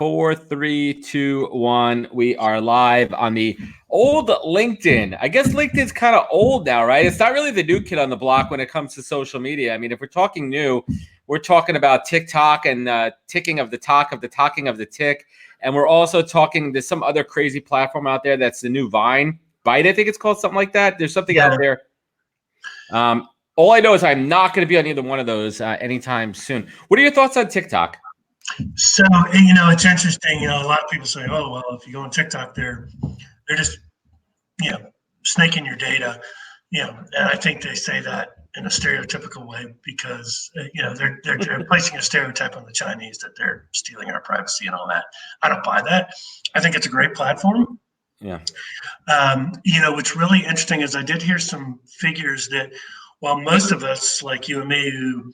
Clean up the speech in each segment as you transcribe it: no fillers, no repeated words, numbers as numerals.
4, 3, 2, 1. We are live on the old LinkedIn. I guess LinkedIn's kind of old now, right? It's not really the new kid on the block when it comes to social media. I mean, if we're talking new, we're talking about TikTok and ticking of the talk of the talking of the tick. And we're also talking, there's some other crazy platform out there that's the new Vine. Byte, I think it's called, something like that. There's something out there. All I know is I'm not going to be on either one of those anytime soon. What are your thoughts on TikTok? So, it's interesting. A lot of people say, oh, well, if you go on TikTok, they're just, snaking your data. And I think they say that in a stereotypical way because, they're placing a stereotype on the Chinese that they're stealing our privacy and all that. I don't buy that. I think it's a great platform. Yeah. What's really interesting is I did hear some figures that while most of us like you and me who,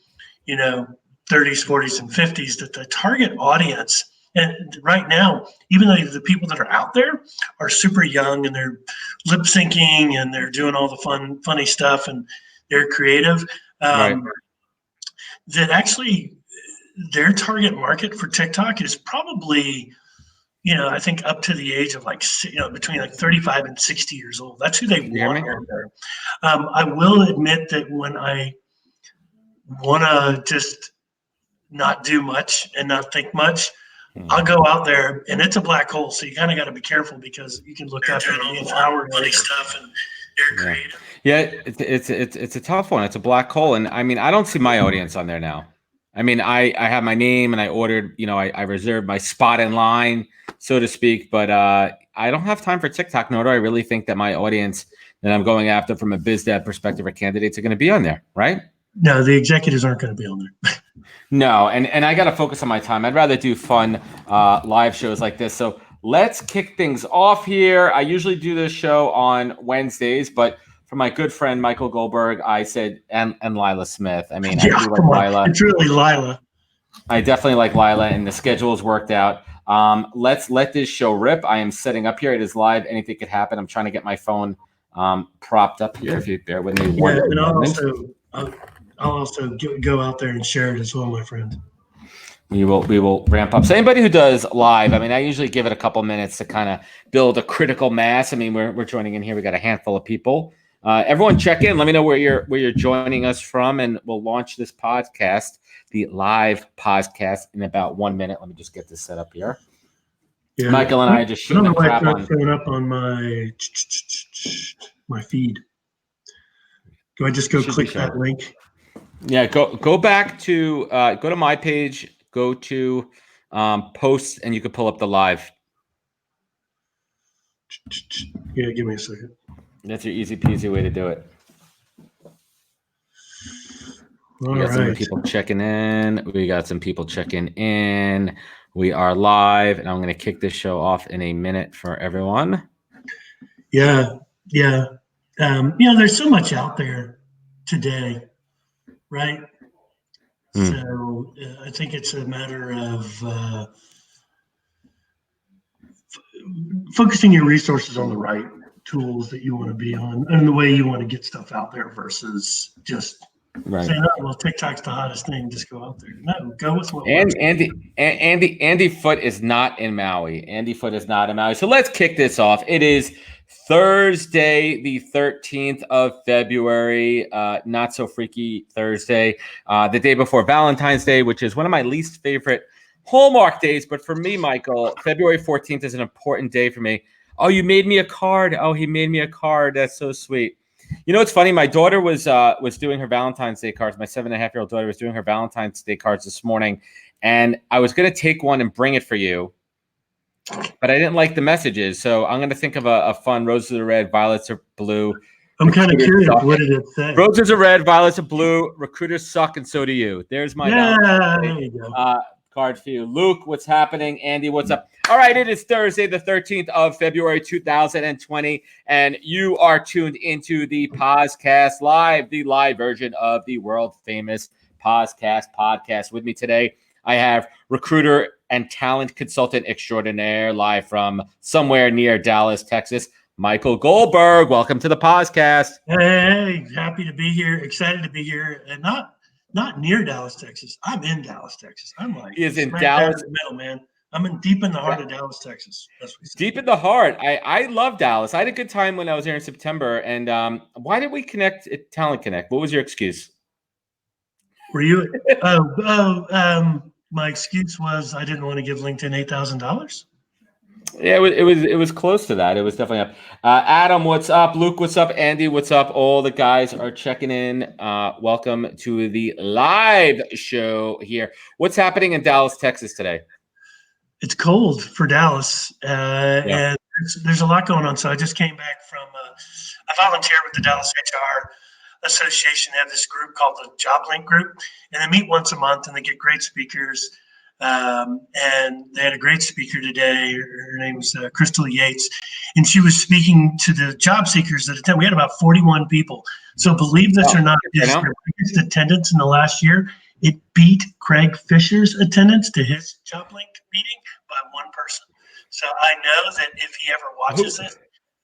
30s, 40s, and 50s, that the target audience, and right now, even though the people that are out there are super young and they're lip syncing and they're doing all the funny stuff and they're creative, Right. that actually their target market for TikTok is probably, I think up to the age of between 35 and 60 years old. That's who they want out there. I will admit that when I want to just not do much and not think much, I'll go out there and it's a black hole. So you kind of got to be careful because you can look up at all the funny stuff and they're creative. Yeah, it's a tough one. It's a black hole. And I mean, I don't see my audience on there now. I mean, I have my name and I ordered, I reserved my spot in line, so to speak, but I don't have time for TikTok, nor do I really think that my audience that I'm going after from a biz dev perspective or candidates are going to be on there, right? No, the executives aren't going to be on there. No, and I got to focus on my time. I'd rather do fun live shows like this. So let's kick things off here. I usually do this show on Wednesdays, but for my good friend Michael Goldberg, I said and Lila Smith. I mean, I do like Lila. It's really Lila. I definitely like Lila, and the schedule's worked out. Let's let this show rip. I am setting up here. It is live. Anything could happen. I'm trying to get my phone propped up here. If you bear with me one moment. I'll also go out there and share it as well, my friend. We will ramp up. So anybody who does live, I mean, I usually give it a couple minutes to kind of build a critical mass. I mean, we're joining in here. We got a handful of people. Everyone check in. Let me know where you're joining us from, and we'll launch this podcast, the live podcast, in about 1 minute. Let me just get this set up here. Yeah, Michael and I are just shooting the crap on. Showing up on my feed. Do I just go click that link? Yeah, go back to go to my page, go to posts, and you can pull up the live. Yeah, give me a second. That's your easy peasy way to do it. We got some people checking in. We are live, and I'm going to kick this show off in a minute for everyone. Yeah. There's so much out there today. Right. So I think it's a matter of focusing your resources on the right tools that you want to be on and the way you want to get stuff out there versus just saying, oh, well, TikTok's the hottest thing. Just go out there. No, go with what works. Andy Foote is not in Maui. So let's kick this off. It is Thursday, the 13th of February, not so freaky Thursday, the day before Valentine's Day, which is one of my least favorite Hallmark days. But for me, Michael, February 14th is an important day for me. Oh, you made me a card. Oh, he made me a card. That's so sweet. It's funny. My daughter was doing her Valentine's Day cards. My 7.5-year-old daughter was doing her Valentine's Day cards this morning, and I was going to take one and bring it for you. But I didn't like the messages, so I'm going to think of a fun roses are red, violets are blue. I'm kind of curious. What did it say? Roses are red, violets are blue. Recruiters suck, and so do you. There's my there you go. Card for you. Luke, what's happening? Andy, what's up? All right, it is Thursday, the 13th of February, 2020, and you are tuned into the Podcast Live, the live version of the world-famous podcast. With me today, I have recruiter and talent consultant extraordinaire live from somewhere near Dallas, Texas, Michael Goldberg. Welcome to the podcast. Hey, happy to be here. Excited to be here. And not near Dallas, Texas. I'm in Dallas, Texas. I'm like, he is in Dallas. In the middle, man. I'm deep in the heart of Dallas, Texas. That's what we say. Deep in the heart. I love Dallas. I had a good time when I was here in September. And why did we connect at Talent Connect? What was your excuse? Were you? My excuse was I didn't want to give LinkedIn $8,000. Yeah, it was close to that. It was definitely up. Adam, what's up? Luke, what's up? Andy, what's up? All the guys are checking in. Welcome to the live show here. What's happening in Dallas, Texas today? It's cold for Dallas, Yeah. and there's a lot going on. So I just came back from. I volunteer with the Dallas HR Association. They have this group called the Job Link Group, and they meet once a month, and they get great speakers. And they had a great speaker today. Her name's Crystal Yates, and she was speaking to the job seekers that attend. We had about 41 people. So believe this or not, Right it's now? their biggest attendance in the last year. It beat Craig Fisher's attendance to his job link meeting by one person. So I know that if he ever watches it,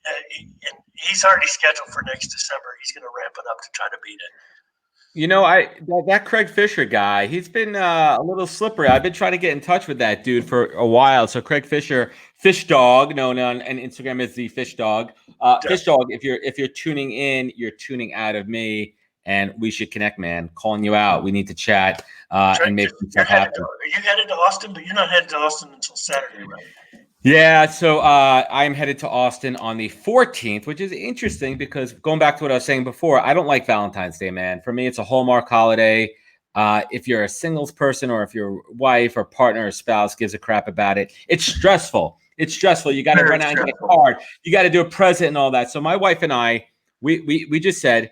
and he's already scheduled for next December, he's going to ramp it up to try to beat it. You know, that Craig Fisher guy, he's been a little slippery. I've been trying to get in touch with that dude for a while. So Craig Fisher, Fish Dog, known on Instagram as the Fish Dog. Fish Dog, if you're tuning in, you're tuning out of me, and we should connect, man. Calling you out. We need to chat and make some stuff happen. Are you headed to Austin? But you're not headed to Austin until Saturday, right? Yeah, so I'm headed to Austin on the 14th, which is interesting because going back to what I was saying before, I don't like Valentine's Day, man. For me, it's a Hallmark holiday. If you're a singles person or if your wife or partner or spouse gives a crap about it, it's stressful. It's stressful. You got to run out and get a card. You got to do a present and all that. So my wife and I, we just said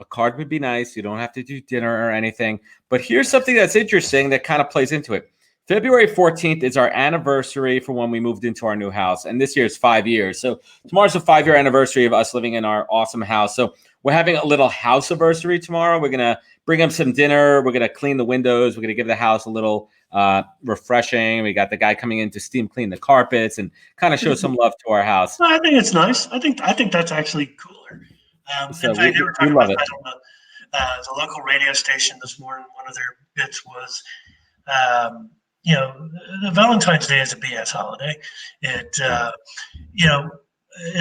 a card would be nice. You don't have to do dinner or anything. But here's something that's interesting that kind of plays into it. February 14th is our anniversary for when we moved into our new house. And this year is 5 years. So tomorrow's a 5-year anniversary of us living in our awesome house. So we're having a little house anniversary tomorrow. We're going to bring up some dinner. We're going to clean the windows. We're going to give the house a little refreshing. We got the guy coming in to steam clean the carpets and kind of show some love to our house. Well, I think it's nice. I think that's actually cooler. So in fact, they were talking love about it. that on the local radio station this morning. One of their bits was the Valentine's Day is a BS holiday. Does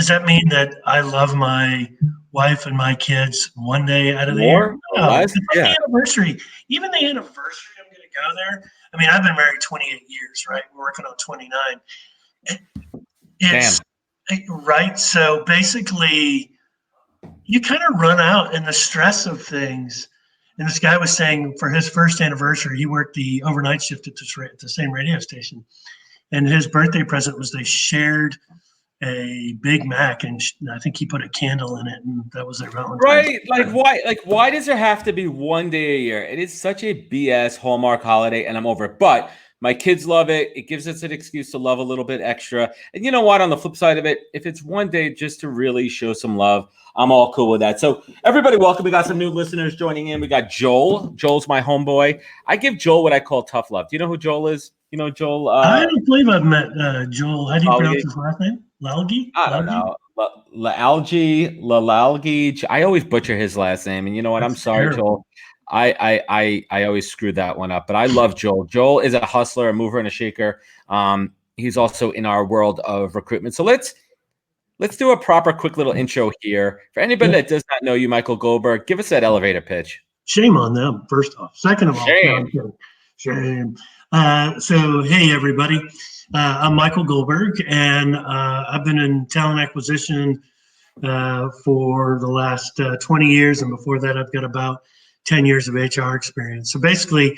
that mean that I love my wife and my kids one day out of the year? More or No, less? it's like Yeah. the anniversary. Even the anniversary, I'm going to go there. I mean, I've been married 28 years, right? We're working on 29. It's right. So basically, you kind of run out in the stress of things. And this guy was saying for his first anniversary, he worked the overnight shift at the same radio station. And his birthday present was they shared a Big Mac, and I think he put a candle in it, and that was their Valentine's. Right? Why does there have to be one day a year? It is such a BS Hallmark holiday, and I'm over it. But my kids love it. It gives us an excuse to love a little bit extra. And you know what? On the flip side of it, if it's one day just to really show some love, I'm all cool with that. So everybody, welcome. We got some new listeners joining in. We got Joel. Joel's my homeboy. I give Joel what I call tough love. Do you know who Joel is? You know Joel? I don't believe I've met Joel. How do you pronounce his last name? Lalgi? I don't know. Lalgi. I always butcher his last name, and you know what? I'm sorry, Joel. I always screw that one up, but I love Joel. Joel is a hustler, a mover, and a shaker. He's also in our world of recruitment. So let's do a proper, quick little intro here for anybody that does not know you, Michael Goldberg. Give us that elevator pitch. Shame on them. First off, second of all, shame. So hey, everybody. I'm Michael Goldberg, and I've been in talent acquisition for the last 20 years. And before that, I've got about 10 years of HR experience. So basically,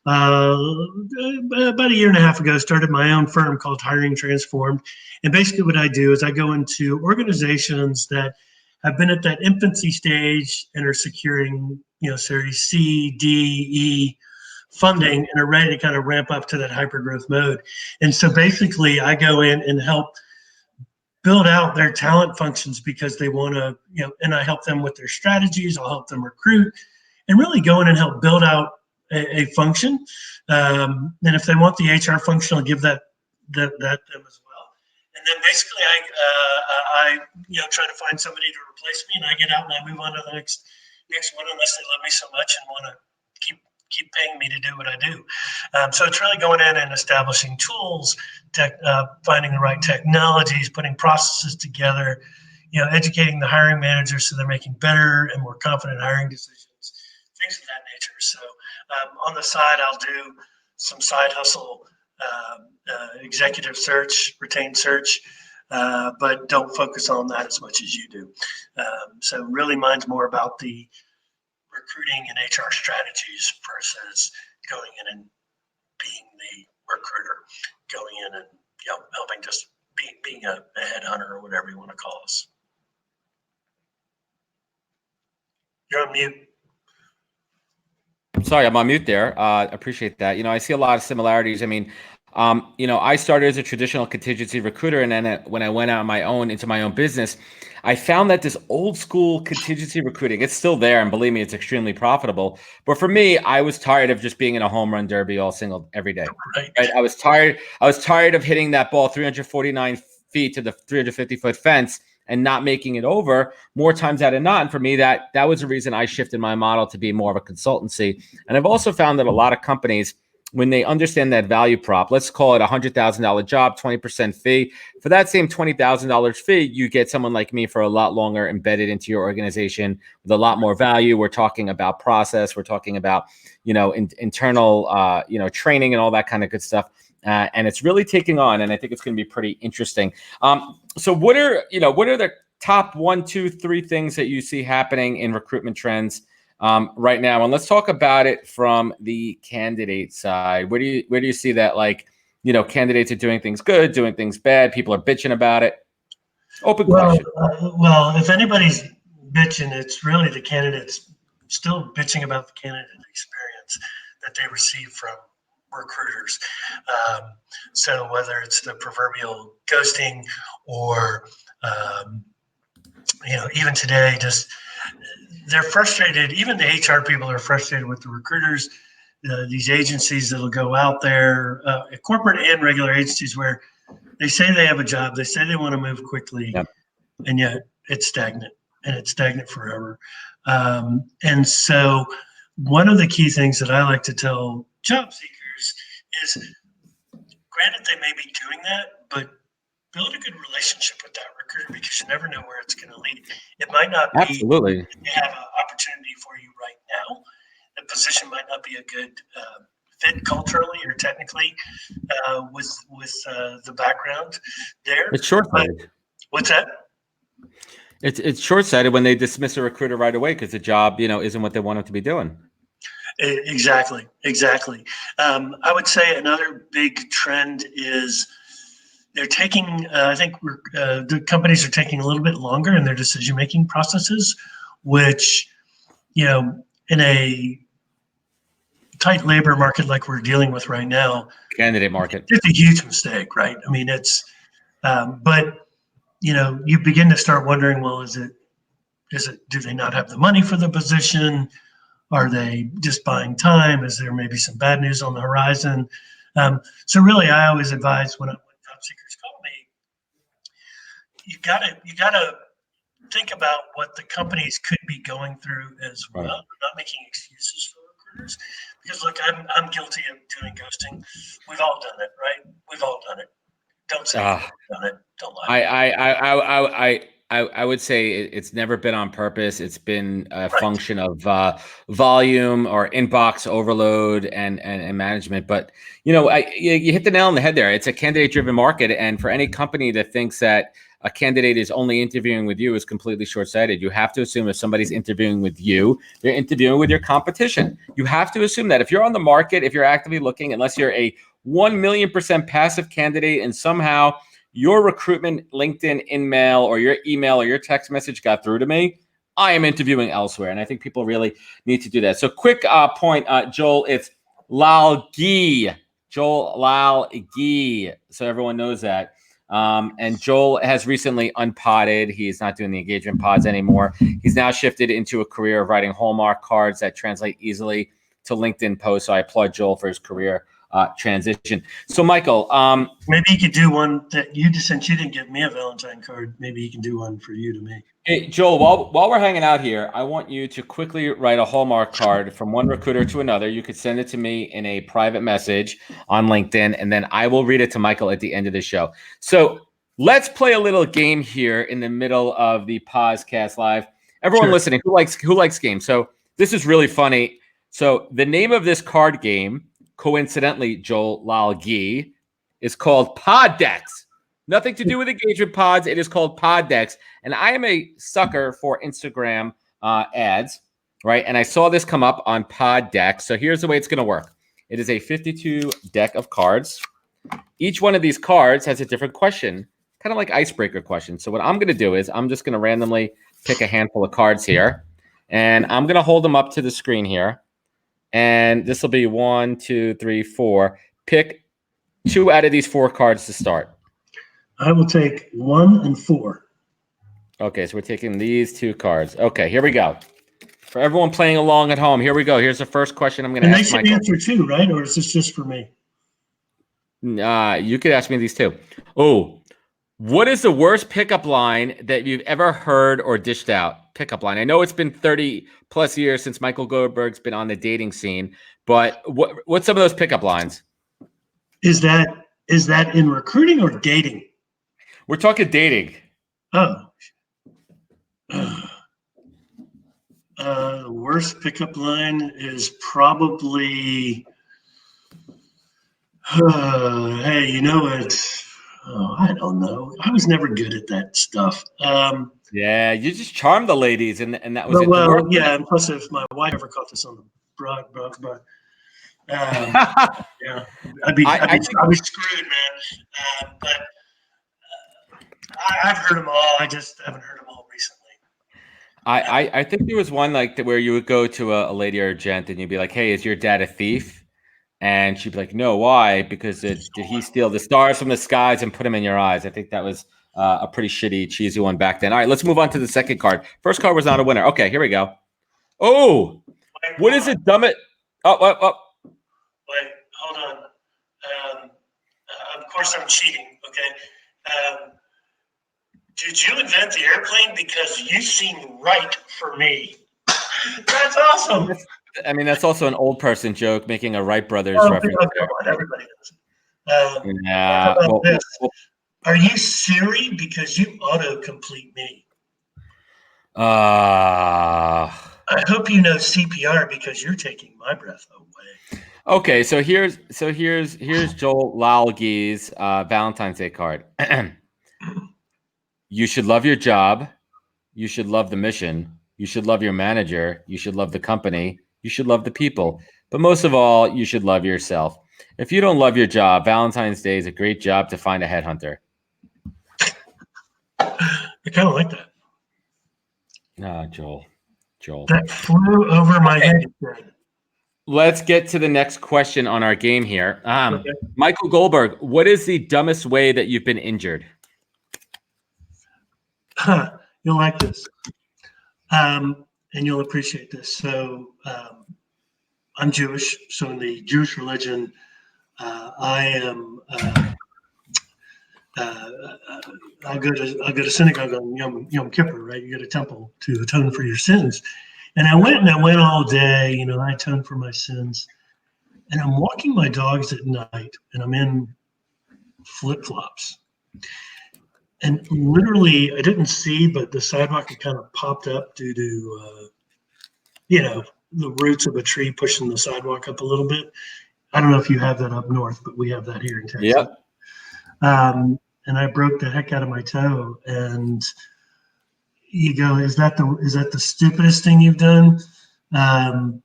about a year and a half ago, started my own firm called Hiring Transformed. And basically what I do is I go into organizations that have been at that infancy stage and are securing, Series C, D, E, funding and are ready to kind of ramp up to that hypergrowth mode. And so basically I go in and help build out their talent functions because they want to, and I help them with their strategies. I'll help them recruit and really go in and help build out a function. And if they want the HR function, I'll give that them as well. And then basically I try to find somebody to replace me, and I get out and I move on to the next one unless they love me so much and want to keep paying me to do what I do. So it's really going in and establishing tools, finding the right technologies, putting processes together, educating the hiring managers so they're making better and more confident hiring decisions, things of that nature. So on the side, I'll do some side hustle, executive search, retained search, but don't focus on that as much as you do. So really mine's more about the recruiting and HR strategies versus going in and being the recruiter, going in and helping just being a headhunter or whatever you want to call us. You're on mute. Sorry, I'm on mute there. Appreciate that. I see a lot of similarities. I mean, I started as a traditional contingency recruiter, and then when I went out on my own into my own business, I found that this old school contingency recruiting, it's still there, and believe me, it's extremely profitable. But for me, I was tired of just being in a home run derby every day. Right? I was tired of hitting that ball 349 feet to the 350-foot fence and not making it over more times out of not. And for me, that was the reason I shifted my model to be more of a consultancy. And I've also found that a lot of companies, when they understand that value prop, let's call it $100,000 job, 20% fee. For that same $20,000 fee, you get someone like me for a lot longer embedded into your organization with a lot more value. We're talking about process. We're talking about, internal, training and all that kind of good stuff. And it's really taking on, and I think it's going to be pretty interesting. So what are the top 1, 2, 3 things that you see happening in recruitment trends right now? And let's talk about it from the candidate side. Where do you see that, candidates are doing things good, doing things bad, people are bitching about it? Open question. Well, if anybody's bitching, it's really the candidates still bitching about the candidate experience that they receive from recruiters. So whether it's the proverbial ghosting or, even today, just they're frustrated. Even the HR people are frustrated with the recruiters, these agencies that'll go out there, corporate and regular agencies, where they say they have a job, they say they want to move quickly, yep, and yet it's stagnant, and it's stagnant forever. And so one of the key things that I like to tell job seekers is, granted, they may be doing that, but build a good relationship with that recruiter, because you never know where it's going to lead. It might not be absolutely they have an opportunity for you right now. The position might not be a good fit culturally or technically with the background there. It's short-sighted. What's that? It's short-sighted when they dismiss a recruiter right away because the job, isn't what they want them to be doing. Exactly. I would say another big trend is they're taking, I think the companies are taking a little bit longer in their decision-making processes, which, in a tight labor market like we're dealing with right now, candidate market, it's a huge mistake, right? I mean, it's, but, you begin to start wondering, well, is it, do they not have the money for the position? Are they just buying time? Is there maybe some bad news on the horizon? So really, I always advise when job seekers call me, you gotta think about what the companies could be going through as well. Right. I'm not making excuses for recruiters, because look, I'm guilty of doing ghosting. We've all done it, right? We've all done it. Don't say you've done it. Don't lie. I would say it's never been on purpose. It's been a function of volume or inbox overload and management. But, you hit the nail on the head there. It's a candidate-driven market. And for any company that thinks that a candidate is only interviewing with you is completely short-sighted. You have to assume if somebody's interviewing with you, they're interviewing with your competition. You have to assume that if you're on the market, if you're actively looking, unless you're a 1,000,000% passive candidate and somehow your recruitment LinkedIn email or your email or your text message got through to me, I am interviewing elsewhere. And I think people really need to do that. So quick point, Joel, it's Lal Gee. Joel Lal Gee. So everyone knows that. And Joel has recently unpodded. He's not doing the engagement pods anymore. He's now shifted into a career of writing Hallmark cards that translate easily to LinkedIn posts. So I applaud Joel for his career transition. So, Michael, maybe you could do one that since you didn't give me a Valentine card, maybe you can do one for you to me. hey, Joel, while we're hanging out here, I want you to quickly write a Hallmark card from one recruiter to another. You could send it to me in a private message on LinkedIn, and then I will read it to Michael at the end of the show. So let's play a little game here in the middle of the podcast live. Everyone listening, who likes games? So this is really funny. So the name of this card game, coincidentally, Joel Lalgi, is called Pod Decks. Nothing to do with engagement pods. It is called Pod Decks. And I am a sucker for Instagram ads, right? And I saw this come up on Pod Decks. So here's the way it's going to work. It is a 52 deck of cards. Each one of these cards has a different question, kind of like icebreaker questions. So what I'm going to do is I'm just going to randomly pick a handful of cards here. And I'm going to hold them up to the screen here. And this will be 1, 2, 3, 4. Pick 2 out of these 4 cards to start. I will take 1 and 4. Okay, so we're taking these 2 cards. Okay, here we go. For everyone playing along at home, here we go. Here's the first question I'm going to ask Michael. And they should answer too, right? Or is this just for me? You could ask me these too. Oh, what is the worst pickup line that you've ever heard or dished out? Pickup line. I know it's been 30 plus years since Michael Goldberg's been on the dating scene, but what's some of those pickup lines? Is that in recruiting or dating? We're talking dating. Oh. The worst pickup line is probably, hey, you know what? Oh, I don't know. I was never good at that stuff. Yeah, you just charmed the ladies, and that was it. Well, yeah, and plus if my wife ever caught this on the broad, yeah, I'd be screwed, man. But I've heard them all. I just haven't heard them all recently. I think there was one like where you would go to a lady or a gent, and you'd be like, "Hey, is your dad a thief?" And she'd be like, "No, why? Because did he steal the stars from the skies and put them in your eyes?" I think that was a pretty shitty, cheesy one back then. All right, let's move on to the second card. First card was not a winner. Okay, here we go. Oh, what is it? Dumb it. Oh. Wait, hold on. Of course, I'm cheating. Okay. Did you invent the airplane? Because you seem right for me. That's awesome. I mean, that's also an old person joke, making a Wright brothers reference. Everybody does. Yeah. Are you Siri? Because you auto-complete me. I hope you know CPR because you're taking my breath away. Okay, so here's Joel Lalgi's Valentine's Day card. You should love your job. You should love the mission. You should love your manager. You should love the company. You should love the people. But most of all, you should love yourself. If you don't love your job, Valentine's Day is a great job to find a headhunter. I kind of like that. Joel. That flew over my head. Let's get to the next question on our game here. Okay. Michael Goldberg, what is the dumbest way that you've been injured? You'll like this. And you'll appreciate this. So I'm Jewish. So in the Jewish religion, I am. I go to synagogue on Yom Kippur, right? You go to temple to atone for your sins. And I went all day. You know, I atoned for my sins. And I'm walking my dogs at night, and I'm in flip-flops. And literally, I didn't see, but the sidewalk had kind of popped up due to, the roots of a tree pushing the sidewalk up a little bit. I don't know if you have that up north, but we have that here in Texas. Yep. And I broke the heck out of my toe. And you go, is that the stupidest thing you've done? No,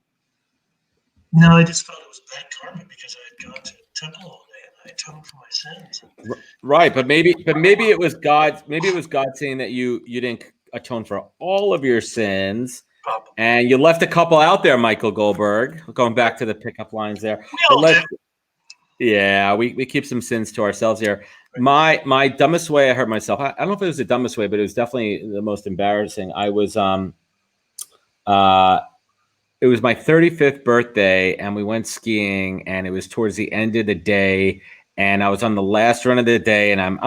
I just felt it was bad karma because I had gone to temple all day and I atoned for my sins. Right, but maybe it was God. Maybe it was God saying that you didn't atone for all of your sins, Probably. And you left a couple out there, Michael Goldberg. Going back to the pickup lines there. Yeah, we keep some sins to ourselves here. My dumbest way I hurt myself. I don't know if it was the dumbest way, but it was definitely the most embarrassing. I was it was my 35th birthday, and we went skiing, and it was towards the end of the day, and I was on the last run of the day, and I'm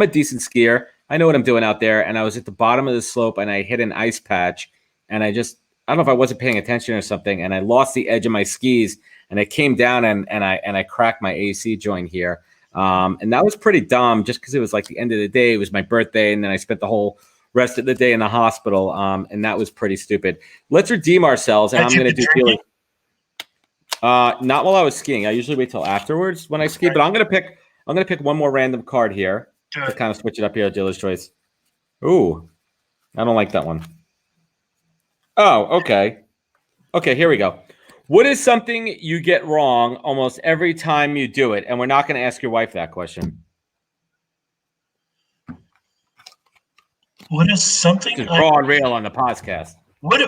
a decent skier. I know what I'm doing out there, and I was at the bottom of the slope, and I hit an ice patch, and I don't know if I wasn't paying attention or something, and I lost the edge of my skis, and I came down and I cracked my AC joint here. And that was pretty dumb just because it was like the end of the day. It was my birthday, and then I spent the whole rest of the day in the hospital. And that was pretty stupid. Let's redeem ourselves, and I'm going to do feeling. Not while I was skiing. I usually wait till afterwards when I ski, but I'm going to pick one more random card here to kind of switch it up here. Dealer's choice. Ooh, I don't like that one. Oh, okay. Okay, here we go. What is something you get wrong almost every time you do it? And we're not going to ask your wife that question. What is something? Just raw and real on the podcast. What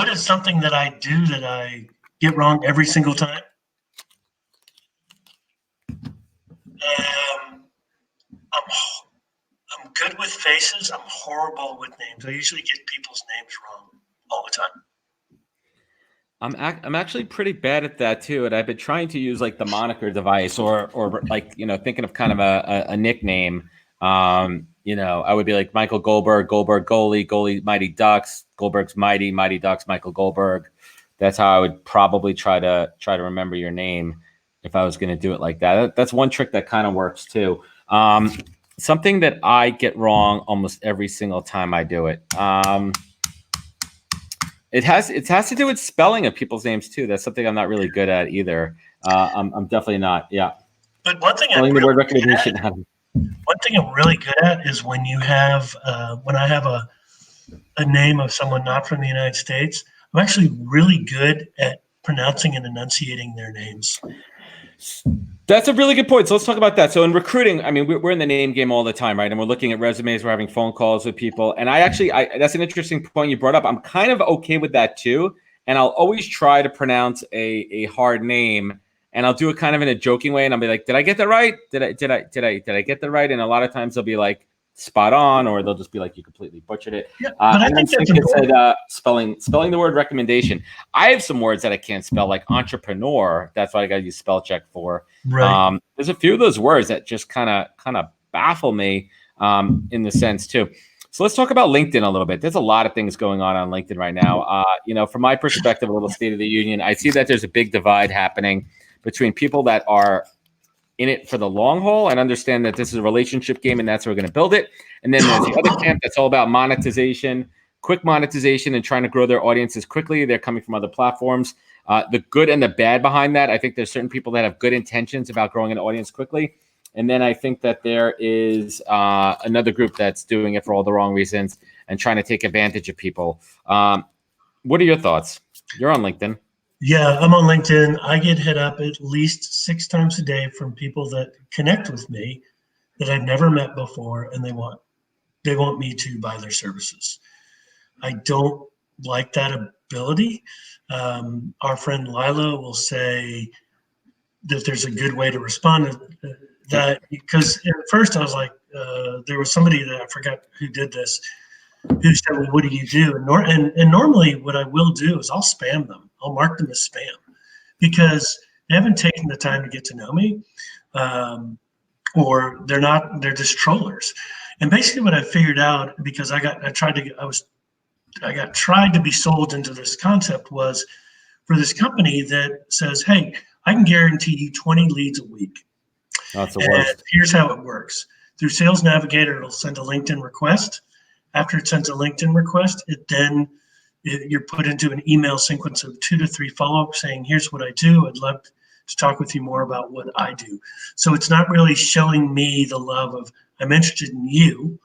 is something that I do that I get wrong every single time? I'm good with faces. I'm horrible with names. I usually get people's names wrong all the time. I'm actually pretty bad at that too, and I've been trying to use like the moniker device or like thinking of kind of a nickname. I would be like Michael Goldberg goalie Mighty Ducks, Goldberg's Mighty Ducks, Michael Goldberg. That's how I would probably try to remember your name if I was going to do it like that. That's one trick that kind of works too. Something that I get wrong almost every single time I do it. It has to do with spelling of people's names too. That's something I'm not really good at either. I'm definitely not. Yeah. But one thing I'm really good at is when you have when I have a name of someone not from the United States, I'm actually really good at pronouncing and enunciating their names. That's a really good point. So let's talk about that. So in recruiting, I mean, we're in the name game all the time, right? And we're looking at resumes, we're having phone calls with people. And that's an interesting point you brought up. I'm kind of okay with that too. And I'll always try to pronounce a hard name, and I'll do it kind of in a joking way. And I'll be like, did I get that right? Did I get that right? And a lot of times they'll be like spot on, or they'll just be like, you completely butchered it. Yeah, but I think that's important. Spelling the word recommendation. I have some words that I can't spell, like entrepreneur. That's what I got to use spell check for. Right. There's a few of those words that just kind of baffle me in the sense too. So let's talk about LinkedIn a little bit. There's a lot of things going on LinkedIn right now. From my perspective, a little State of the Union, I see that there's a big divide happening between people that are in it for the long haul and understand that this is a relationship game and that's how we're going to build it. And then there's the other camp that's all about monetization, quick monetization, and trying to grow their audiences quickly. They're coming from other platforms. The good and the bad behind that. I think there's certain people that have good intentions about growing an audience quickly. And then I think that there is another group that's doing it for all the wrong reasons and trying to take advantage of people. What are your thoughts? You're on LinkedIn. Yeah, I'm on LinkedIn. I get hit up at least 6 times a day from people that connect with me that I've never met before, and they want me to buy their services. I don't like that ability. Our friend Lila will say that there's a good way to respond to that, because at first I was like, there was somebody that I forgot who did this, who said, well, what do you do? And normally what I will do is I'll spam them. I'll mark them as spam because they haven't taken the time to get to know me, or they're just trollers. And basically what I figured out, because I got tried to be sold into this concept, was for this company that says, hey, I can guarantee you 20 leads a week. That's the worst. And here's how it works. Through Sales Navigator, it'll send a LinkedIn request. After it sends a LinkedIn request, you're put into an email sequence of 2 to 3 follow-ups saying, here's what I do. I'd love to talk with you more about what I do. So it's not really showing me the love of, I'm interested in you.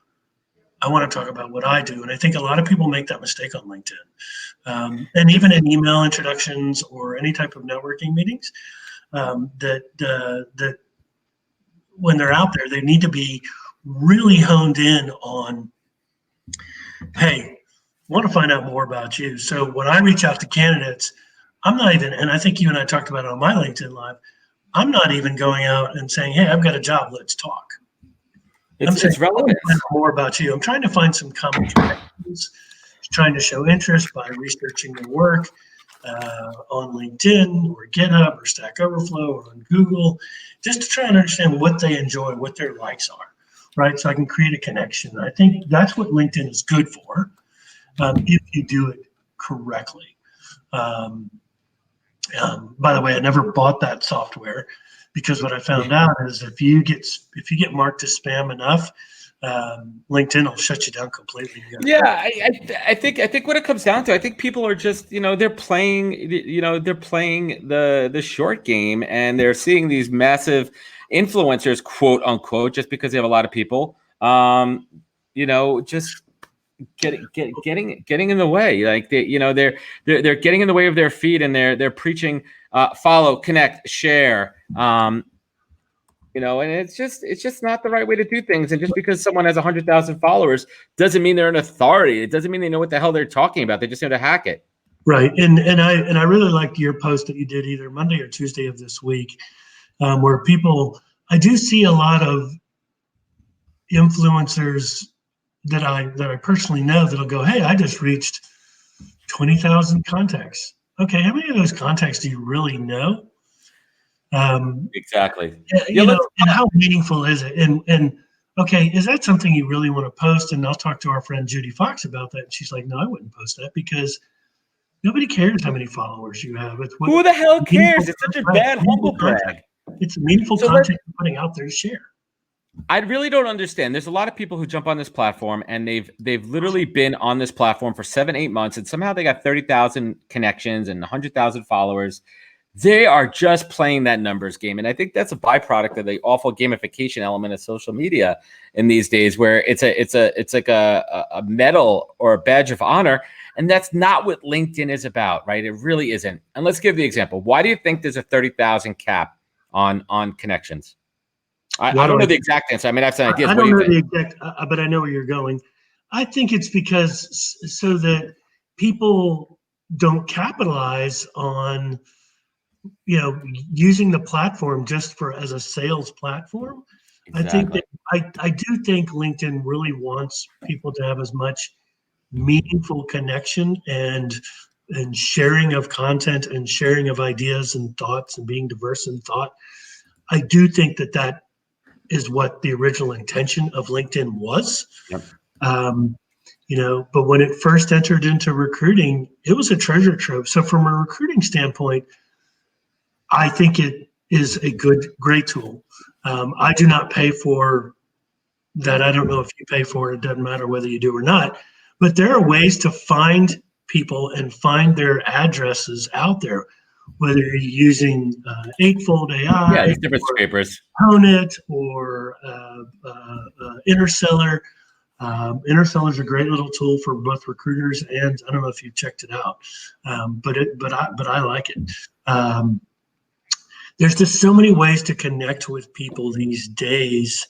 I want to talk about what I do. And I think a lot of people make that mistake on LinkedIn. And even in email introductions or any type of networking meetings, that when they're out there, they need to be really honed in on, hey, I want to find out more about you. So when I reach out to candidates, I'm not even, and I think you and I talked about it on my LinkedIn Live, I'm not even going out and saying, hey, I've got a job, let's talk. It's relevant. More about you. I'm trying to find some common connections, trying to show interest by researching your work. on LinkedIn or GitHub or Stack Overflow or on Google, just to try and understand what they enjoy, what their likes are, right? So I can create a connection. I think that's what LinkedIn is good for, if you do it correctly. By the way, I never bought that software because what I found out is if you get marked as spam enough, LinkedIn will shut you down completely. Yeah, I think what it comes down to, I think people are just, they're playing the short game, and they're seeing these massive influencers, quote unquote, just because they have a lot of people, just getting in the way. Like they're getting in the way of their feed, and they're preaching follow, connect, share. And it's just not the right way to do things. And just because someone has 100,000 followers doesn't mean they're an authority. It doesn't mean they know what the hell they're talking about. They just know to hack it. Right. And I really liked your post that you did either Monday or Tuesday of this week, where I do see a lot of influencers that I personally know that'll go, hey, I just reached 20,000 contacts. Okay, how many of those contacts do you really know? Exactly. And how meaningful is it? And okay, is that something you really want to post? And I'll talk to our friend Judy Fox about that. And she's like, no, I wouldn't post that because nobody cares how many followers you have. Who the hell cares? It's such a bad humble brag. It's meaningful content you're putting out there to share. I really don't understand. There's a lot of people who jump on this platform, and they've literally been on this platform for 7-8 months, and somehow they got 30,000 connections and 100,000 followers. They are just playing that numbers game, and I think that's a byproduct of the awful gamification element of social media in these days, where it's like a medal or a badge of honor, and that's not what LinkedIn is about, right? It really isn't. And let's give the example. Why do you think there's a 30,000 cap on connections? I don't know the exact answer. I mean, I have some ideas. I don't know the exact, but I know where you're going. I think it's because so that people don't capitalize on, using the platform just as a sales platform. Exactly. I do think LinkedIn really wants people to have as much meaningful connection and sharing of content and sharing of ideas and thoughts and being diverse in thought. I do think that is what the original intention of LinkedIn was. Yep. But when it first entered into recruiting, it was a treasure trove. So from a recruiting standpoint, I think it is a great tool. I do not pay for that. I don't know if you pay for it. It doesn't matter whether you do or not. But there are ways to find people and find their addresses out there, whether you're using Eightfold AI, different scrapers, Honeit, or Interseller. Interseller is a great little tool for both recruiters and I don't know if you've checked it out, but I like it. There's just so many ways to connect with people these days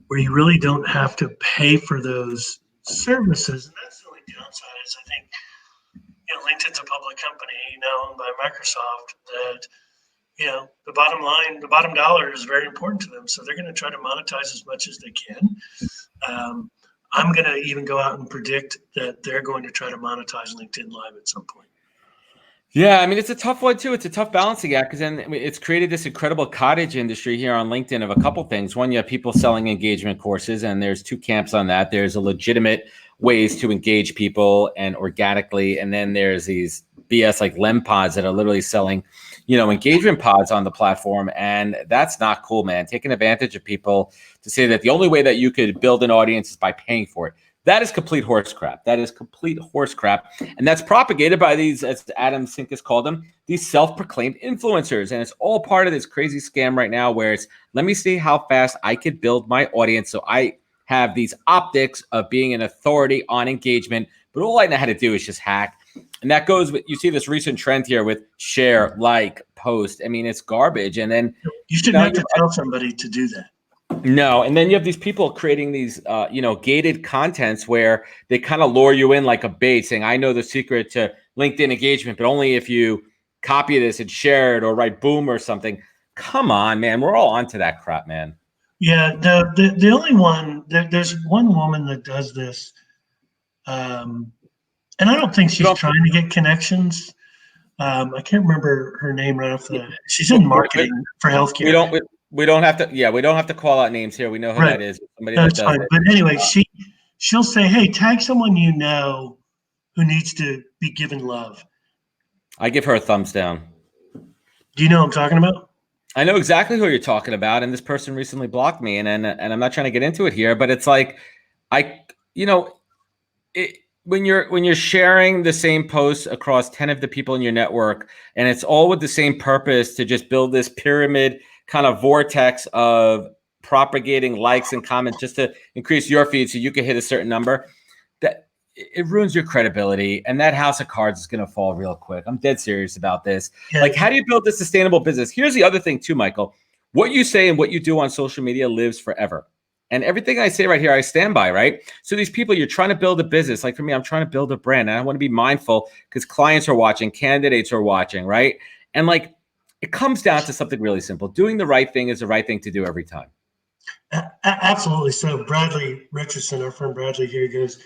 where you really don't have to pay for those services, and that's the only downside. Is I think LinkedIn's a public company owned by Microsoft that the bottom line, the bottom dollar is very important to them. So they're going to try to monetize as much as they can. I'm going to even go out and predict that they're going to try to monetize LinkedIn Live at some point. Yeah, I mean, it's a tough one too. It's a tough balancing act because then it's created this incredible cottage industry here on LinkedIn of a couple things. One, you have people selling engagement courses, and there's two camps on that. There's a legitimate ways to engage people and organically, and then there's these BS like Lem pods that are literally selling, engagement pods on the platform, and that's not cool, man. Taking advantage of people to say that the only way that you could build an audience is by paying for it. That is complete horse crap. That is complete horse crap. And that's propagated by these, as Adam Sinkus called them, these self-proclaimed influencers. And it's all part of this crazy scam right now where it's, let me see how fast I could build my audience so I have these optics of being an authority on engagement. But all I know how to do is just hack. And that goes with, you see this recent trend here with share, like, post. I mean, it's garbage. And then you shouldn't have to tell somebody to do that. No, and then you have these people creating these, gated contents where they kind of lure you in like a bait, saying, "I know the secret to LinkedIn engagement, but only if you copy this and share it or write boom or something." Come on, man, we're all onto that crap, man. Yeah, the only one there's one woman that does this, and I don't think she's trying to get connections. I can't remember her name right off the. She's in marketing for healthcare. We don't have to. Yeah, we don't have to call out names here. We know who that is. Somebody that does fine. it. But anyway, she'll say, "Hey, tag someone you know who needs to be given love." I give her a thumbs down. Do you know what I'm talking about? I know exactly who you're talking about, and this person recently blocked me, and I'm not trying to get into it here, but it's like, when you're sharing the same posts across 10 of the people in your network, and it's all with the same purpose to just build this pyramid kind of vortex of propagating likes and comments just to increase your feed so you can hit a certain number, that it ruins your credibility, and that house of cards is going to fall real quick. I'm dead serious about this. Yeah. Like, how do you build a sustainable business? Here's the other thing too, Michael. What you say and what you do on social media lives forever. And everything I say right here, I stand by, right? So these people, you're trying to build a business. Like for me, I'm trying to build a brand, and I want to be mindful because clients are watching, candidates are watching, right? And like, it comes down to something really simple. Doing the right thing is the right thing to do every time. Absolutely. So Bradley Richardson, our friend Bradley here, goes,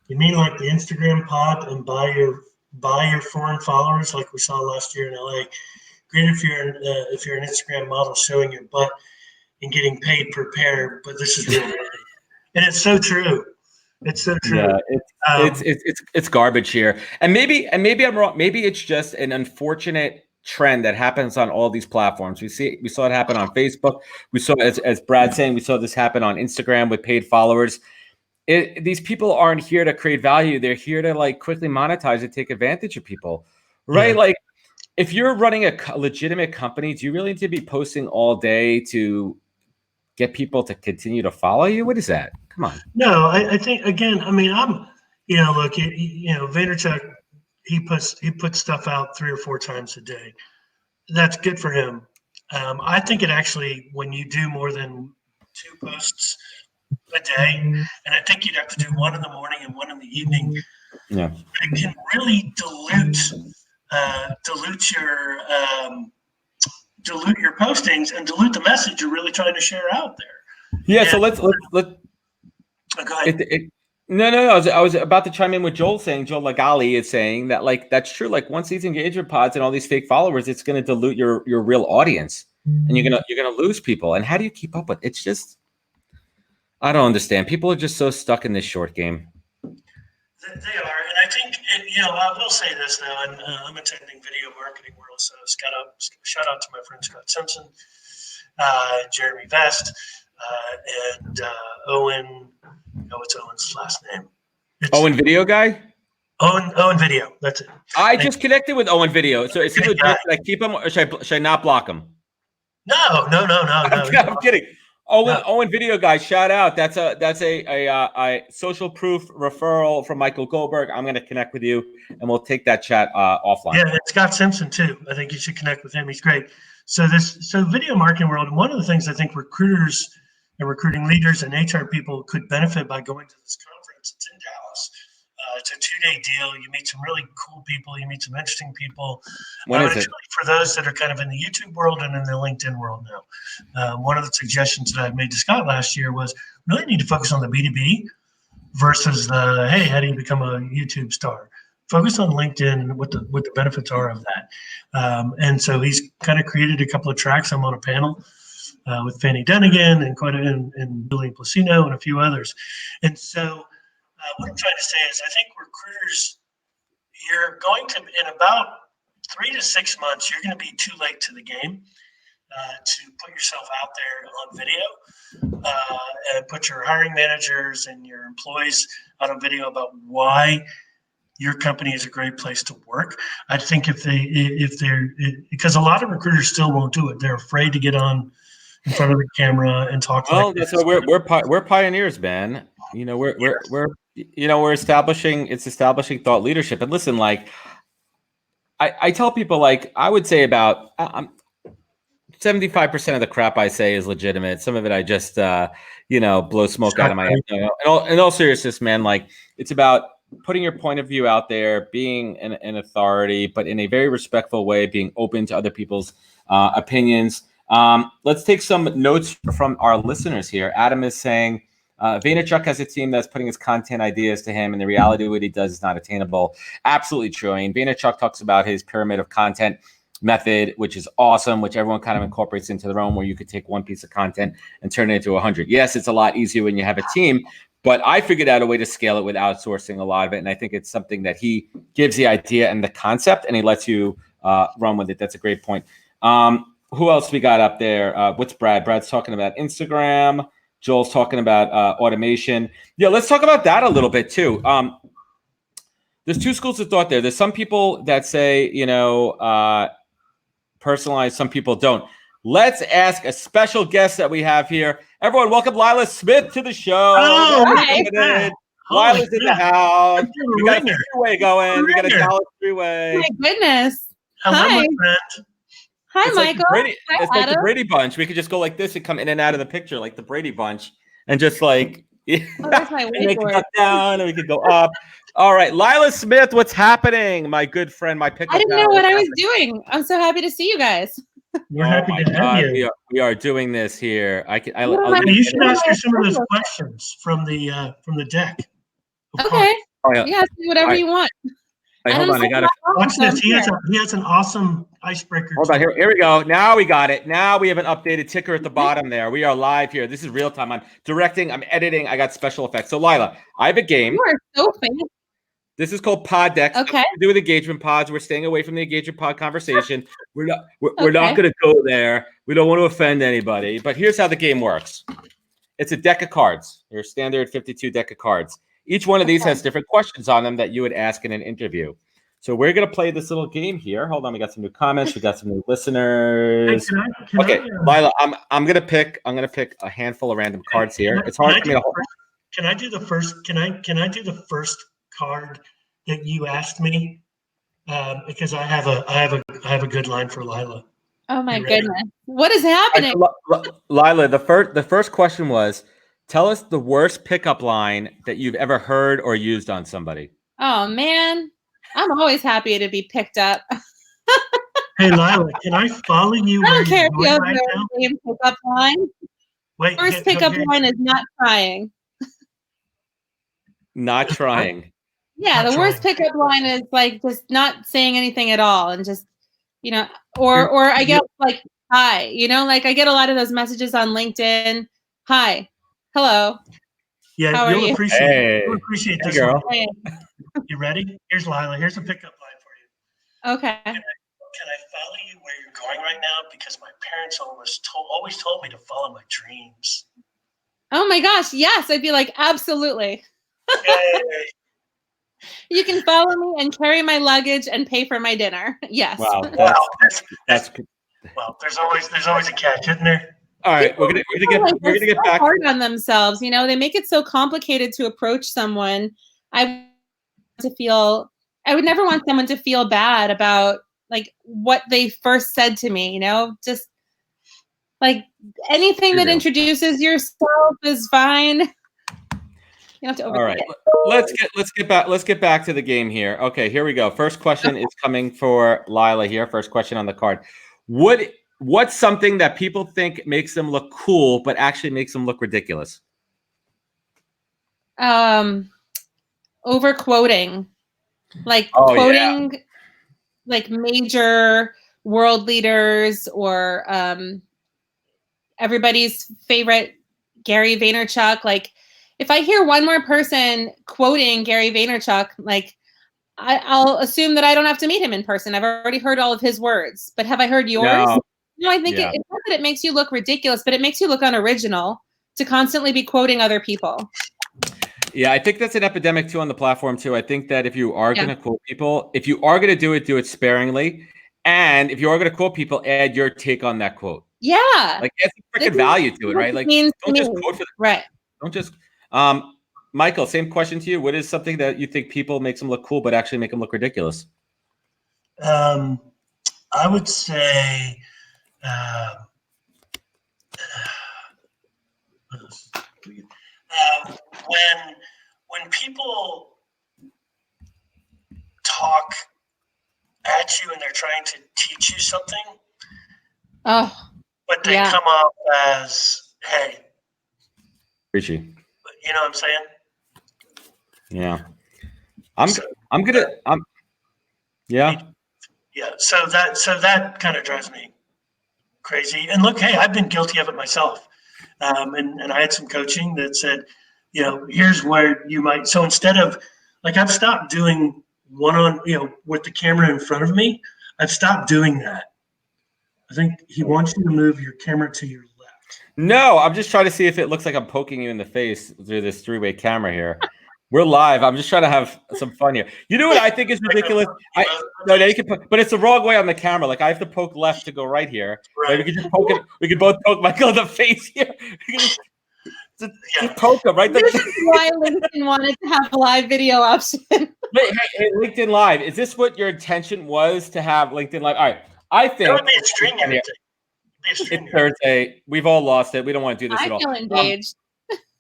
"You mean like the Instagram pod and buy your foreign followers like we saw last year in LA? Great if you're an Instagram model showing your butt and getting paid per pair, but this is real money." And it's so true. It's so true. Yeah, it's garbage here. And maybe I'm wrong. Maybe it's just an unfortunate trend that happens on all these platforms. We saw it happen on Facebook. We saw, as Brad's saying, we saw this happen on Instagram with paid followers. These people aren't here to create value. They're here to like quickly monetize and take advantage of people, right? Yeah. Like if you're running a legitimate company, do you really need to be posting all day to get people to continue to follow you? What is that? Come on. No, I think, again, I mean, look, Vaynerchuk, he puts stuff out 3 or 4 times a day. That's good for him. I think it actually, when you do more than 2 posts a day, and I think you'd have to do 1 in the morning and 1 in the evening. Yeah, it can really dilute your postings and dilute the message you're really trying to share out there. Yeah, and so let's go ahead. No. I was about to chime in with Joel Lagali is saying that, like, that's true. Like, once these engagement pods and all these fake followers, it's going to dilute your real audience, and you're gonna lose people. And how do you keep up with it? It's just, I don't understand. People are just so stuck in this short game. They are, and I think, I will say this now, and I'm attending Video Marketing World, so shout out to my friend Scott Simpson, Jeremy Vest, and Owen. What's Owen's last name? Owen Video Guy? Owen Video, that's it. I just connected with Owen Video. So is he legit? Should I keep him, or should I not block him? No. I'm kidding. Owen Video Guy, shout out. That's a social proof referral from Michael Goldberg. I'm going to connect with you, and we'll take that chat offline. Yeah, and Scott Simpson too. I think you should connect with him. He's great. So Video Marketing World, one of the things I think recruiters and recruiting leaders and HR people could benefit by going to this conference. It's in Dallas. It's a 2-day deal. You meet some really cool people. You meet some interesting people. When is it? Really for those that are kind of in the YouTube world and in the LinkedIn world now. One of the suggestions that I made to Scott last year was really need to focus on the B2B versus the, hey, how do you become a YouTube star? Focus on LinkedIn and what the benefits are of that. And so he's kind of created a couple of tracks. I'm on a panel with Fanny Dunnigan and Julian Placino and a few others. And so what I'm trying to say is I think recruiters, you're going to, in about 3 to 6 months, you're going to be too late to the game to put yourself out there on video and put your hiring managers and your employees out on video about why your company is a great place to work. I think because a lot of recruiters still won't do it. They're afraid to get on in front of the camera and talk. Well, that's what we're pioneers, man. We're establishing thought leadership. And listen, like I tell people, like, I would say about 75% of the crap I say is legitimate. Some of it I just blow smoke out of my head. In all seriousness, man, like, it's about putting your point of view out there, being an authority, but in a very respectful way, being open to other people's opinions. Let's take some notes from our listeners here. Adam is saying, Vaynerchuk has a team that's putting his content ideas to him, and the reality of what he does is not attainable. Absolutely true. I mean, Vaynerchuk talks about his pyramid of content method, which is awesome, which everyone kind of incorporates into their own, where you could take one piece of content and turn it into 100. Yes, it's a lot easier when you have a team, but I figured out a way to scale it with outsourcing a lot of it, and I think it's something that he gives the idea and the concept, and he lets you run with it. That's a great point. Who else we got up there? What's Brad? Brad's talking about Instagram. Joel's talking about automation. Yeah, let's talk about that a little bit too. There's two schools of thought there. There's some people that say, personalized, some people don't. Let's ask a special guest that we have here. Everyone, welcome Lila Smith to the show. Oh, Lila's in the house. We got a winner. three-way going. We got a Dallas three-way. Oh my goodness. Hello, Hi. my friend. Hi, It's Michael. It's like the Brady Bunch. We could just go like this and come in and out of the picture like the Brady Bunch, and just like that's my and we could whiteboard. go down and we could go up. All right, Lila Smith, what's happening? My good friend, my pickup. I didn't know what I was doing. I'm so happy to see you guys. We're happy to have you. We are doing this here. You should ask her some of those questions from the deck. Okay. Oh, yeah. Yeah, say whatever you want. Wait, hold on. I got it. Watch this. He has an awesome icebreaker. Hold on. Here we go. Now we got it. Now we have an updated ticker at the bottom there. We are live here. This is real time. I'm directing. I'm editing. I got special effects. So, Lila, I have a game. You are so famous. This is called Pod Decks. Okay. To do with engagement pods. We're staying away from the engagement pod conversation. We're not going to go there. We don't want to offend anybody. But here's how the game works. It's a deck of cards. Your standard 52 deck of cards. Each one of these has different questions on them that you would ask in an interview. So we're going to play this little game here. Hold on. We got some new comments. We got some new listeners. Lila, I'm going to pick a handful of random cards here. It's hard for me to hold. Can I do the first? Can I do the first card that you asked me? Because I have a good line for Lila. Oh my goodness. What is happening? Lila, the first question was, tell us the worst pickup line that you've ever heard or used on somebody. Oh man, I'm always happy to be picked up. Hey Lila, can I follow you? I don't care if you have right the same pickup line. Wait, First pickup line is not trying. Not trying. Yeah, Not the worst trying. pickup line is like just not saying anything at all and just, or I get like hi, like I get a lot of those messages on LinkedIn. Hi, hello. Yeah, how are you? You'll appreciate this, girl. one. You ready? Here's Lila. Here's a pickup line for you. Okay. Can I follow you where you're going right now? Because my parents always told me to follow my dreams. Oh my gosh, yes, I'd be like, absolutely. Yay. You can follow me and carry my luggage and pay for my dinner. Yes. Wow, that's good. Well, there's always a catch, isn't there? All right, we're gonna get back. Hard on themselves, they make it so complicated to approach someone. I would never want someone to feel bad about like what they first said to me. Just like anything that introduces yourself is fine. You have to overthink. All right, let's get back to the game here. Okay, here we go. First question is coming for Lila here. First question on the card. What's something that people think makes them look cool, but actually makes them look ridiculous? Over quoting, like quoting, like major world leaders or everybody's favorite Gary Vaynerchuk. Like, if I hear one more person quoting Gary Vaynerchuk, like I'll assume that I don't have to meet him in person. I've already heard all of his words, but have I heard yours? No, I think it's not that it makes you look ridiculous, but it makes you look unoriginal to constantly be quoting other people. Yeah, I think that's an epidemic too on the platform too. I think that if you are going to quote people, if you are going to do it sparingly. And if you are going to quote people, add your take on that quote. Yeah. Like add some freaking value to it, right? Like don't just quote for the right. Don't just Michael, same question to you. What is something that you think people makes them look cool, but actually make them look ridiculous? I would say when people talk at you and they're trying to teach you something, but they come off as, hey, Richie. You know what I'm saying? Yeah. Yeah. Yeah. So that kind of drives me crazy. And look, hey, I've been guilty of it myself. And I had some coaching that said, here's where you might. So instead of like, I've stopped doing with the camera in front of me. I've stopped doing that. I think he wants you to move your camera to your left. No, I'm just trying to see if it looks like I'm poking you in the face through this three-way camera here. We're live. I'm just trying to have some fun here. You know what I think is ridiculous? No, you can but it's the wrong way on the camera. Like I have to poke left to go right here. Right. We can just poke it. We can both poke Michael in the face here. Just poke him right there. This is why LinkedIn wanted to have a live video option. Hey, LinkedIn Live. Is this what your intention was to have LinkedIn Live? All right. I think that would be a stream here. It's Thursday. We've all lost it. We don't want to do this at all. I feel engaged.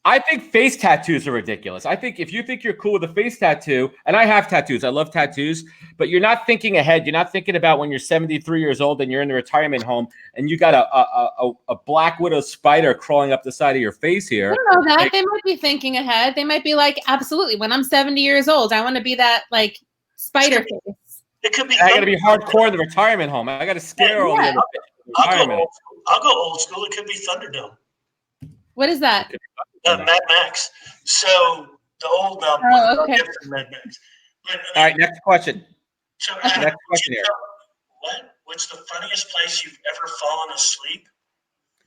I think face tattoos are ridiculous. I think if you think you're cool with a face tattoo, and I have tattoos, I love tattoos, but you're not thinking ahead. You're not thinking about when you're 73 years old and you're in the retirement home and you got a black widow spider crawling up the side of your face here. I don't know that. They might be thinking ahead. They might be like, absolutely. When I'm 70 years old, I want to be that like spider face. It could be. I got to be hardcore in the retirement home. I got to scare all the retirement. I'll go old school. It could be Thunderdome. What is that? Mad Max. So the old okay. Mad Max. But, all right, next question. So next question here. What's the funniest place you've ever fallen asleep?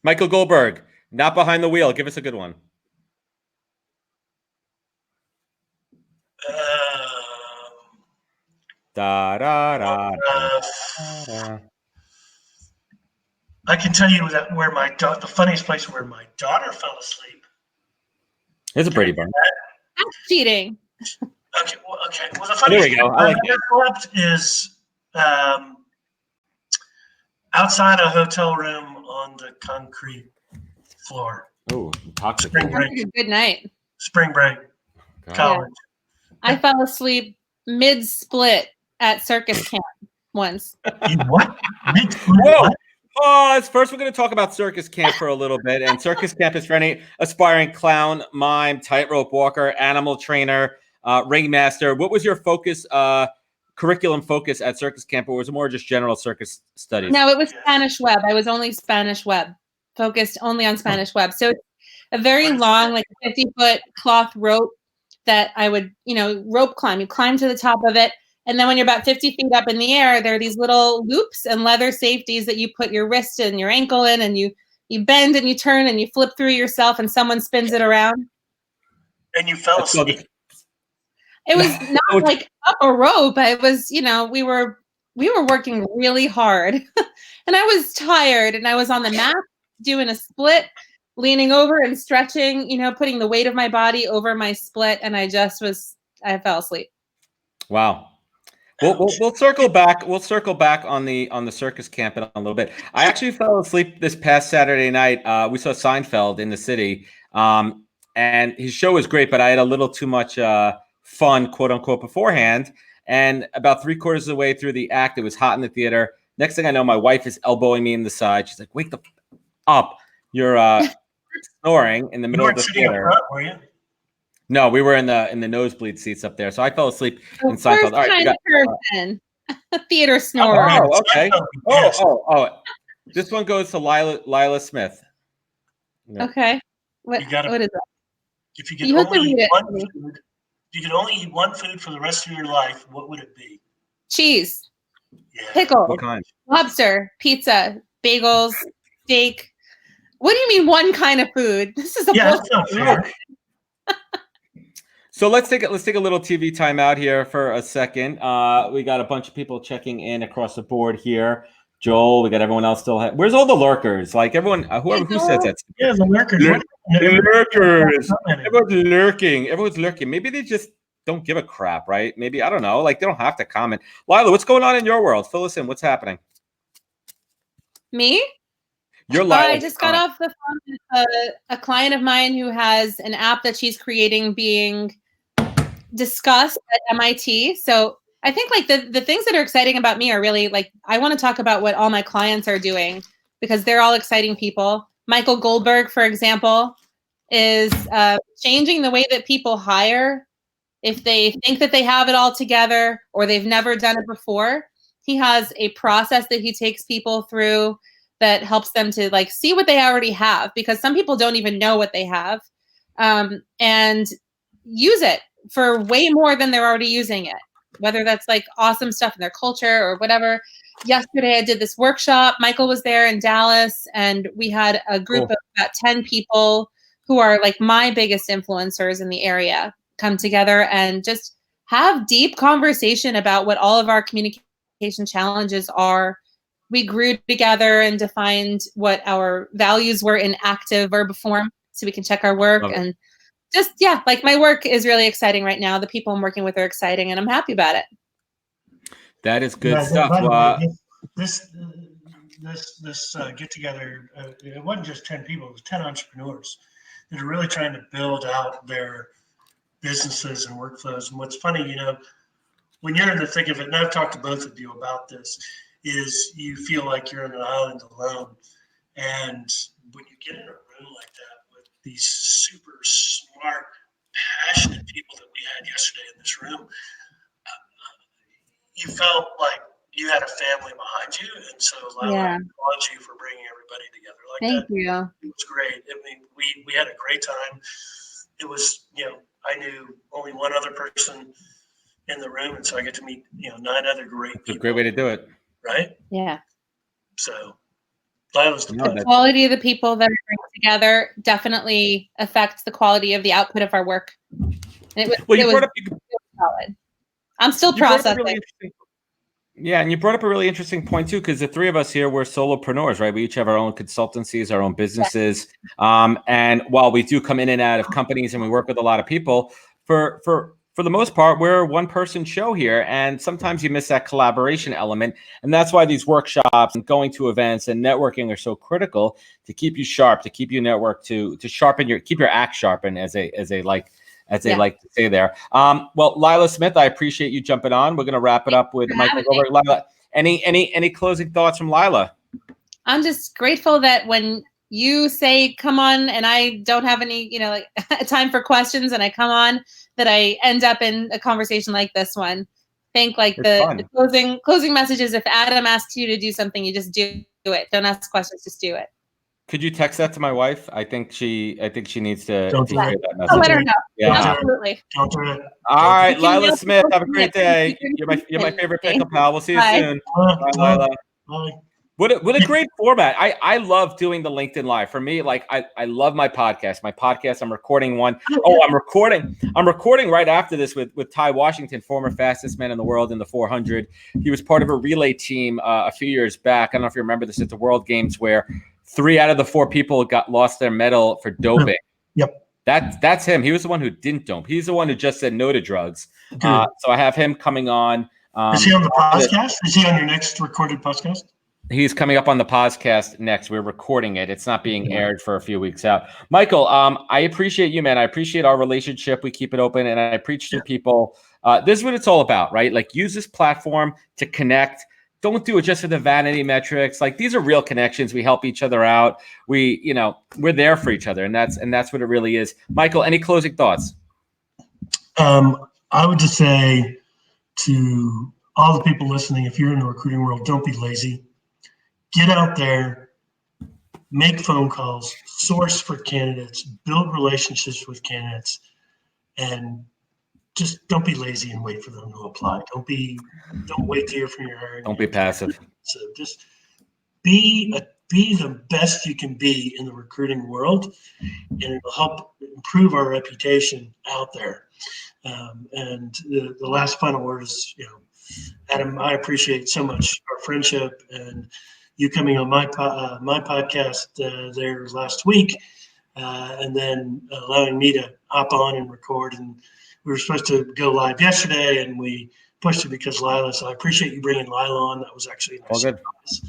Michael Goldberg, not behind the wheel. Give us a good one. I can tell you that where the funniest place where my daughter fell asleep. It's a pretty bun. That's cheating. Okay. Well, the funniest place I ever slept is outside a hotel room on the concrete floor. Oh, toxic. Spring break. Good night. Spring break. God. College. I fell asleep mid-split at circus camp once. You what? Whoa. Pause. First, we're going to talk about circus camp for a little bit. And circus camp is for any aspiring clown, mime, tightrope walker, animal trainer, ringmaster. What was your focus, curriculum focus at circus camp, or was it more just general circus studies? No, it was Spanish web. I was only Spanish web, focused only on Spanish web. So it's a very long, like 50-foot cloth rope that I would, rope climb. You climb to the top of it. And then when you're about 50 feet up in the air, there are these little loops and leather safeties that you put your wrist and your ankle in, and you bend and you turn and you flip through yourself and someone spins it around. And you fell asleep. It was not like up a rope. It was, we were working really hard and I was tired and I was on the mat doing a split, leaning over and stretching, putting the weight of my body over my split. And I fell asleep. Wow. We'll circle back. We'll circle back on the circus camp in a little bit. I actually fell asleep this past Saturday night. We saw Seinfeld in the city, and his show was great, but I had a little too much fun, quote unquote, beforehand. And about 3/4 of the way through the act, it was hot in the theater. Next thing I know, my wife is elbowing me in the side. She's like, "Wake the up! You're snoring in the middle of the theater." Front, were you? No, we were in the nosebleed seats up there, so I fell asleep in Seinfeld. All right, person, a theater snorer. Oh, okay. Oh. This one goes to Lila Smith. No. Okay. What is that? If you could only eat one food for the rest of your life, what would it be? Cheese. Yeah. Pickle. What kind? Lobster. Pizza. Bagels. Steak. What do you mean one kind of food? This is a that's not fair. So let's take a little TV time out here for a second. We got a bunch of people checking in across the board here. Joel, we got everyone else still. Where's all the lurkers? Like everyone, who says that? Yeah, the lurkers. The lurkers. Everyone's lurking. Everyone's lurking. Maybe they just don't give a crap, right? Maybe, I don't know. Like they don't have to comment. Lila, what's going on in your world? Fill us in. What's happening? Me? You're live. I just got off the phone with a client of mine who has an app that she's creating being discussed at MIT. So I think like the things that are exciting about me are really like, I want to talk about what all my clients are doing because they're all exciting people. Michael Goldberg, for example, is changing the way that people hire. If they think that they have it all together or they've never done it before, he has a process that he takes people through that helps them to like see what they already have, because some people don't even know what they have, and use it for way more than they're already using it, whether that's like awesome stuff in their culture or whatever. Yesterday I did this workshop. Michael was there in Dallas, and we had a group of about 10 people who are like my biggest influencers in the area come together and just have deep conversation about what all of our communication challenges are. We grew together and defined what our values were in active verb form so we can check our work. And just, yeah, like my work is really exciting right now. The people I'm working with are exciting, and I'm happy about it. That is good stuff. By the way, this get together, it wasn't just 10 people, it was 10 entrepreneurs that are really trying to build out their businesses and workflows. And what's funny, you know, when you're in the thick of it, and I've talked to both of you about this, is you feel like you're on an island alone. And when you get in a room like that with these super smart, passionate people that we had yesterday in this room, you felt like you had a family behind you. And so I applaud you for bringing everybody together like that. Thank you. It was great. I mean, we had a great time. It was, you know, I knew only one other person in the room, and so I get to meet, you know, 9 other great people. It's a great way to do it. Right? Yeah. So that was the quality of the people that are together definitely affects the quality of the output of our work. And it was, well, it was solid. I'm still processing. Yeah, and you brought up a really interesting point too, because the three of us here, we're solopreneurs, right? We each have our own consultancies, our own businesses, and while we do come in and out of companies and we work with a lot of people, for the most part, we're a one-person show here, and sometimes you miss that collaboration element, and that's why these workshops and going to events and networking are so critical to keep you sharp, to keep you network, to sharpen keep your act sharpened, as they like to say there. Well, Lila Smith, I appreciate you jumping on. We're going to wrap it up with Michael Goldberg. Lila, any closing thoughts from Lila? I'm just grateful that when you say come on and I don't have any, you know, like time for questions and I come on, that I end up in a conversation like this one. Think like the closing messages. If Adam asks you to do something, you just do it. Don't ask questions, just do it. Could you text that to my wife? I think she needs to hear that message. I'll let her know. Yeah, absolutely. Don't do it. All right, Lila Smith, have a great day. You're my favorite pickle pal. We'll see you soon. Bye, Lila. Bye. What a great format. I love doing the LinkedIn Live. For me, like I love my podcast. I'm recording one. Oh, I'm recording right after this with Ty Washington, former fastest man in the world in the 400. He was part of a relay team a few years back. I don't know if you remember this at the World Games, where 3 out of the 4 people lost their medal for doping. Yep. That's him. He was the one who didn't dope. He's the one who just said no to drugs. So I have him coming on. Is he on the podcast? Is he on your next recorded podcast? He's coming up on the podcast next. We're recording it. It's not being aired for a few weeks out. Michael, I appreciate you, man. I appreciate our relationship. We keep it open, and I preach to people. This is what it's all about, right? Like, use this platform to connect. Don't do it just for the vanity metrics. Like, these are real connections. We help each other out. We're there for each other, and that's what it really is. Michael, any closing thoughts? I would just say to all the people listening, if you're in the recruiting world, don't be lazy. Get out there, make phone calls, source for candidates, build relationships with candidates, and just don't be lazy and wait for them to apply. Don't wait to hear from your hiring. Don't be passive. So just be the best you can be in the recruiting world, and it'll help improve our reputation out there. And the last final word is, Adam, I appreciate so much our friendship and you coming on my podcast there last week, and then allowing me to hop on and record. And we were supposed to go live yesterday, and we pushed it because Lila. So I appreciate you bringing Lila on. That was actually a nice surprise.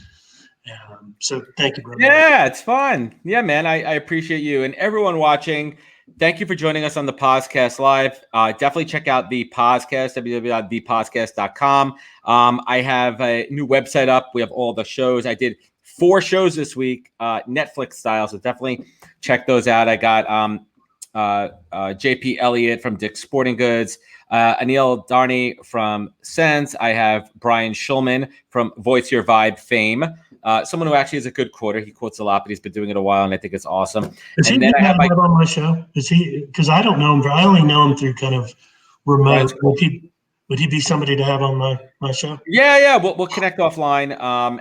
So thank you, brother. Yeah, it's fun. Yeah, man, I appreciate you and everyone watching. Thank you for joining us on the podcast live. Definitely check out the podcast, www.thepodcast.com. I have a new website up. We have all the shows. I did 4 shows this week, Netflix style. So definitely check those out. I got JP Elliott from Dick's Sporting Goods, Anil Darni from Sense. I have Brian Schulman from Voice Your Vibe fame. Someone who actually is a good quoter. He quotes a lot, but he's been doing it a while, and I think it's awesome. Is he then I have on my show? Is he? Because I don't know him. I only know him through kind of remote. Would he be somebody to have on my show? Yeah. We'll connect offline.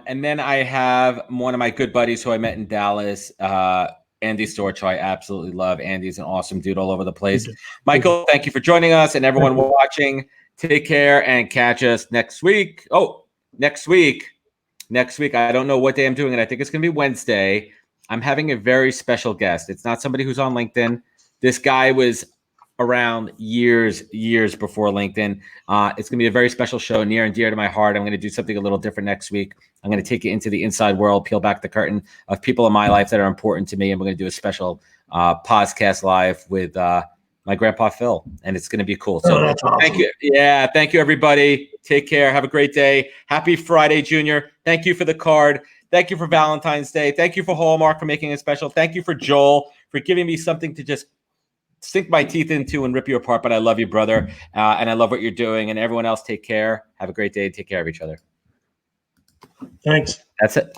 And then I have one of my good buddies who I met in Dallas, Andy Storch, who I absolutely love. Andy's an awesome dude all over the place. Michael, thank you for joining us, and everyone watching. Take care and catch us next week. Oh, next week. I don't know what day I'm doing it. I think it's going to be Wednesday. I'm having a very special guest. It's not somebody who's on LinkedIn. This guy was around years before LinkedIn. It's going to be a very special show, near and dear to my heart. I'm going to do something a little different next week. I'm going to take you into the inside world, peel back the curtain of people in my life that are important to me. And we're going to do a special podcast live with my grandpa, Phil. And it's going to be cool. So that's awesome. Thank you. Yeah. Thank you, everybody. Take care. Have a great day. Happy Friday, Junior. Thank you for the card. Thank you for Valentine's Day. Thank you for Hallmark for making it special. Thank you for Joel for giving me something to just sink my teeth into and rip you apart. But I love you, brother. And I love what you're doing. And everyone else, take care. Have a great day. Take care of each other. Thanks. That's it.